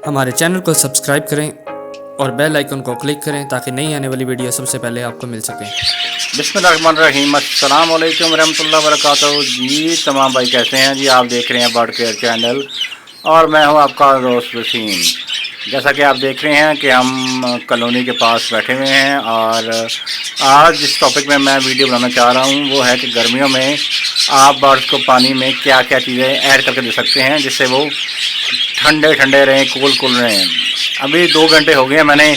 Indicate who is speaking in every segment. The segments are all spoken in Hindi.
Speaker 1: हमारे चैनल को सब्सक्राइब करें और बेल आइकन को क्लिक करें ताकि नई आने वाली वीडियो सबसे पहले आपको मिल सके।
Speaker 2: बिस्मिल्लाहिर्रहमानिर्रहीम, अस्सलाम वालेकुम रहमतुल्लाहि व बरकातहू। जी तमाम भाई कैसे हैं जी? आप देख रहे हैं बर्ड केयर चैनल और मैं हूं आपका दोस्त वसीम। जैसा कि आप देख रहे हैं कि हम कॉलोनी के पास बैठे हुए हैं और आज जिस टॉपिक में मैं वीडियो बनाना चाह रहा हूं वो है कि गर्मियों में आप बर्ड्स को पानी में क्या क्या चीज़ें ऐड करके दे सकते हैं जिससे वो ठंडे ठंडे रहें, कूल रहें। अभी 2 घंटे हो गए हैं मैंने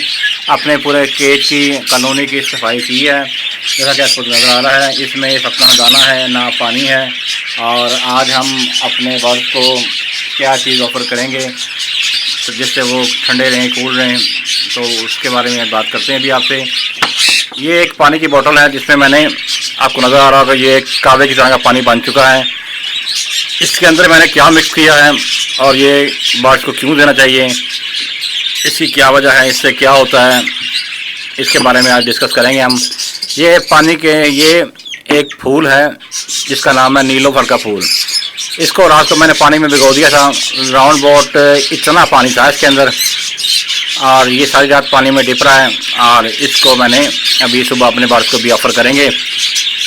Speaker 2: अपने पूरे केज की कॉलोनी की सफाई की है। जैसा कि आपको नज़र आ रहा है इसमें एक अपना दाना है ना पानी है। और आज हम अपने बर्ड को क्या चीज़ ऑफ़र करेंगे तो जिससे वो ठंडे रहें, कूल रहें, तो उसके बारे में बात करते हैं अभी आपसे। ये एक पानी की बोतल है जिसमें मैंने, आपको नज़र आ रहा होगा, ये एक कावे की तरह का पानी बन चुका है। इसके अंदर मैंने क्या मिक्स किया है और ये बर्ड्स को क्यों देना चाहिए, इसकी क्या वजह है, इससे क्या होता है, इसके बारे में आज डिस्कस करेंगे हम। ये पानी के ये एक फूल है जिसका नाम है नीलोफर का फूल। इसको रात को मैंने पानी में भिगो दिया था। राउंड बोट इतना पानी था इसके अंदर और ये सारी रात पानी में डिप रहा है। और इसको मैंने अभी सुबह अपने बर्ड्स को भी ऑफ़र करेंगे,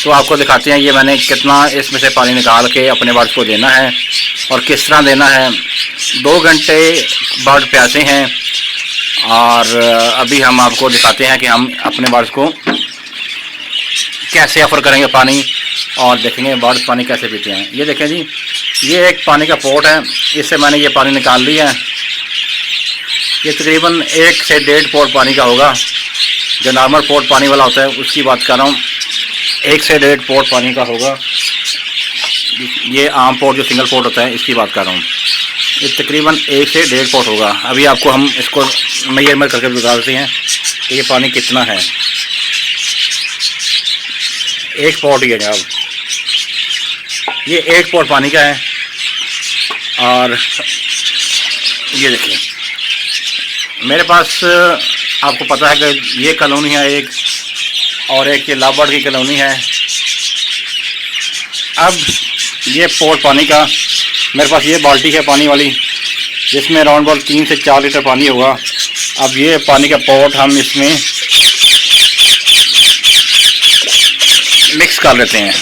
Speaker 2: तो आपको दिखाते हैं ये मैंने कितना इसमें से पानी निकाल के अपने बर्ड्स को देना है और किस तरह देना है। 2 घंटे बर्ड प्यासे हैं और अभी हम आपको दिखाते हैं कि हम अपने बर्ड्स को कैसे ऑफ़र करेंगे पानी और देखेंगे बर्ड्स पानी कैसे पीते हैं। ये देखें जी, ये एक पानी का पोट है, इससे मैंने ये पानी निकाल लिया है। ये तकरीबन 1 से 1.5 पोट पानी का होगा। जो नॉर्मल पोट पानी वाला होता है उसकी बात कर रहा हूँ, 1 से 1.5 पोट पानी का होगा। ये आम पोट जो सिंगल पोट होता है इसकी बात कर रहा हूँ। ये तकरीबन 1 से 1.5 पोट होगा। अभी आपको हम इसको मेजरमेंट करके बताते हैं कि ये पानी कितना है। 1 पोट ही है जनाब, ये 1 पोट पानी का है। और ये देखिए मेरे पास, आपको पता है कि ये कॉलोनी है एक, और एक ये लाबर्ड की कॉलोनी है। अब ये पोट पानी का मेरे पास ये बाल्टी है पानी वाली जिसमें राउंड अबाउट 3 से 4 लीटर पानी होगा। अब ये पानी का पोट हम इसमें मिक्स कर लेते हैं।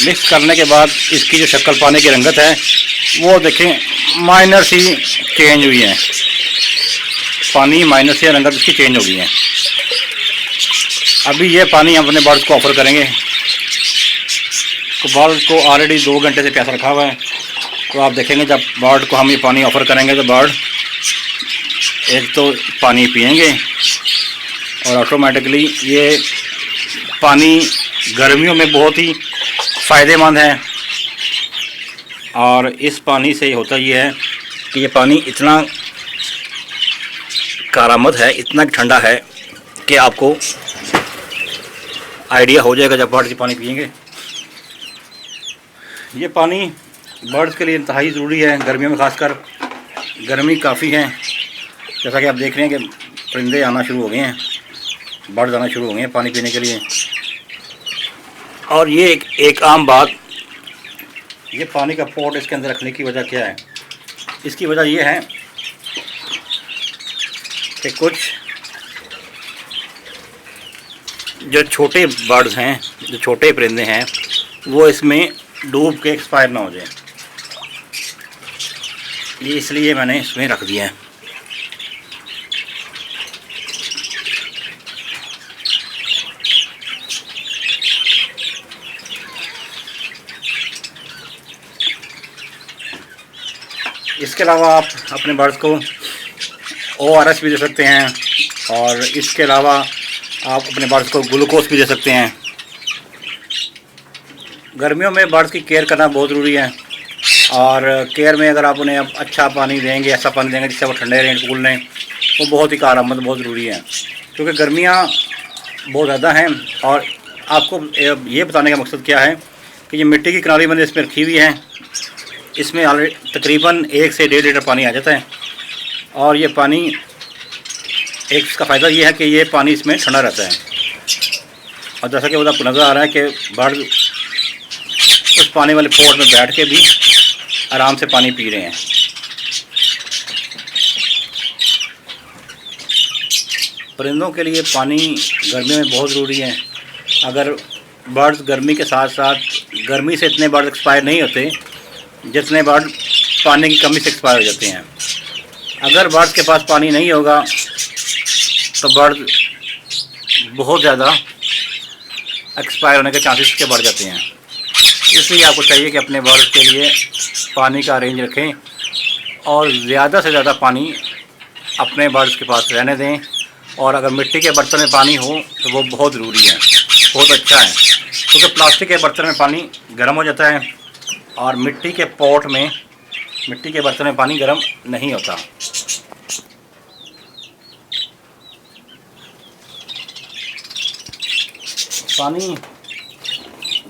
Speaker 2: मिक्स करने के बाद इसकी जो शक्ल पानी की रंगत है वो देखें माइनर सी चेंज हुई है। पानी माइनर सी रंगत इसकी चेंज हो गई है। अभी ये पानी हम अपने बर्ड्स को ऑफ़र करेंगे। तो बर्ड को ऑलरेडी 2 घंटे से प्यासा रखा हुआ है, तो आप देखेंगे जब बर्ड को हम ये पानी ऑफ़र करेंगे तो बर्ड एक तो पानी पिएंगे और ऑटोमेटिकली ये पानी गर्मियों में बहुत ही फ़ायदेमंद है। और इस पानी से होता ये है कि ये पानी इतना कारामद है, इतना ठंडा है कि आपको आइडिया हो जाएगा जब बर्ड्स ये पानी पिएंगे। ये पानी बर्ड्स के लिए इंतहाई ज़रूरी है गर्मियों में, ख़ासकर गर्मी काफ़ी है। जैसा कि आप देख रहे हैं कि परिंदे आना शुरू हो गए हैं, बर्ड्स आना शुरू हो गए हैं पानी पीने के लिए। और ये एक आम बात, ये पानी का पोट इसके अंदर रखने की वजह क्या है? इसकी वजह ये है कि कुछ जो छोटे बर्ड्स हैं, जो छोटे परिंदे हैं, वो इसमें डूब के एक्सपायर ना हो जाए, ये इसलिए मैंने इसमें रख दिया है। इसके अलावा आप अपने बर्ड्स को ORS भी दे सकते हैं और इसके अलावा आप अपने बर्ड्स को ग्लूकोज भी दे सकते हैं। गर्मियों में बर्ड्स की केयर करना बहुत ज़रूरी है और केयर में अगर आप उन्हें अच्छा पानी देंगे, ऐसा पानी देंगे जिससे वो ठंडे रहें, कूल रहें, वो बहुत ही कारगर बहुत ज़रूरी है। क्योंकि गर्मियाँ बहुत ज़्यादा हैं और आपको ये बताने का मकसद क्या है कि ये मिट्टी की किनारी मैंने इसमें रखी हुई है, इसमें तकरीबन 1 से 1.5 लीटर पानी आ जाता है। और ये पानी एक इसका फ़ायदा ये है कि ये पानी इसमें ठंडा रहता है। और जैसा कि आपको नज़र आ रहा है कि बर्ड उस पानी वाले पोट में बैठ के भी आराम से पानी पी रहे हैं। परिंदों के लिए पानी गर्मी में बहुत ज़रूरी है। अगर बर्ड्स गर्मी के साथ साथ गर्मी से इतने बर्ड एक्सपायर नहीं होते जितने बर्ड पानी की कमी से एक्सपायर हो जाते हैं। अगर बर्ड्स के पास पानी नहीं होगा तो बर्ड बहुत ज़्यादा एक्सपायर होने के चांसेस के बढ़ जाते हैं। इसलिए आपको चाहिए कि अपने बर्ड्स के लिए पानी का अरेंज रखें और ज़्यादा से ज़्यादा पानी अपने बर्ड्स के पास रहने दें। और अगर मिट्टी के बर्तन में पानी हो तो वो बहुत ज़रूरी है, बहुत अच्छा है, क्योंकि प्लास्टिक के बर्तन में पानी गर्म हो जाता है और मिट्टी के पॉट में, मिट्टी के बर्तन में पानी गर्म नहीं होता। पानी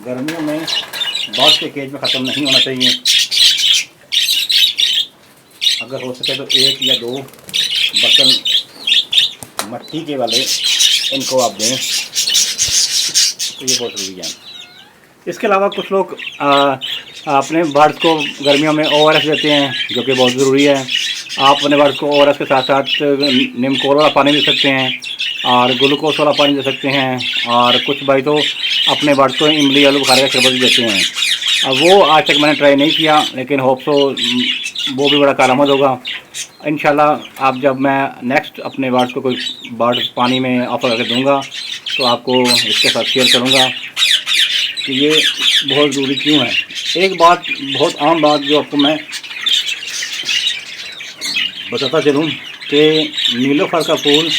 Speaker 2: गर्मियों में बर्ड्स के केज में ख़त्म नहीं होना चाहिए। अगर हो सके तो 1 या 2 बर्तन मिट्टी के वाले इनको आप दें, तो ये बहुत ज़रूरी है। इसके अलावा कुछ लोग अपने बर्ड्स को गर्मियों में ORS देते हैं, जो कि बहुत ज़रूरी है। आप अपने बर्ड्स को ORS के साथ साथ नीमकोल वाला पानी दे सकते हैं और ग्लूकोज वाला पानी दे सकते हैं। और कुछ भाई तो अपने बर्ड्स को इमली आलू बुखारे का शरबत भी देते हैं। अब वो आज तक मैंने ट्राई नहीं किया, लेकिन होप सो वो भी बड़ा कारआमद होगा इंशाल्लाह। आप जब मैं नेक्स्ट अपने बर्ड्स को कोई बर्ड पानी में ऑफर करके दूंगा तो आपको इसके साथ शेयर करूंगा कि ये बहुत ज़रूरी क्यों है। एक बात, बहुत आम बात जो आपको मैं बताता चलूँ कि नीलोफर का फूल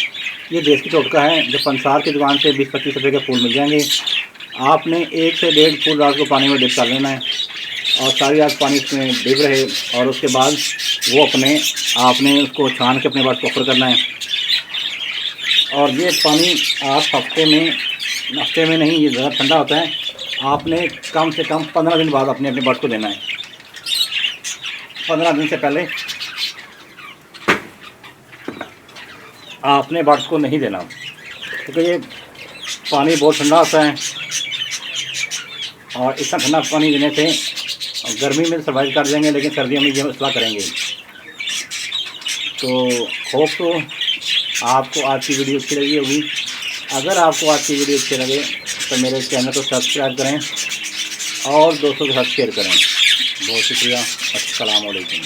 Speaker 2: ये देसी टोटका है। जो पंसार की दुकान से 20-25 रुपये के फूल मिल जाएंगे। आपने 1 से 1.5 फूल रात को पानी में डिप कर लेना है और सारी रात पानी इसमें डिप रहे और उसके बाद वो आपने उसको छान के अपने बर्ड्स को ऑफर करना है। और ये पानी आप हफ्ते में नहीं, ये ज़्यादा ठंडा होता है। आपने कम से कम 15 दिन बाद अपने बर्ड्स को देना है। 15 दिन से पहले आपने बर्ड्स को नहीं देना, क्योंकि ये पानी बहुत ठंडा होता है और इतना ठंडा पानी देने से गर्मी में सर्वाइव कर जाएंगे, लेकिन सर्दियों में ये मसला करेंगे। तो होप तो आपको आज की वीडियो अच्छी लगी होगी। अगर आपको आज की वीडियो अच्छी लगे तो मेरे चैनल को सब्सक्राइब करें और दोस्तों के साथ शेयर करें। बहुत शुक्रिया। अस्सलाम वालेकुम।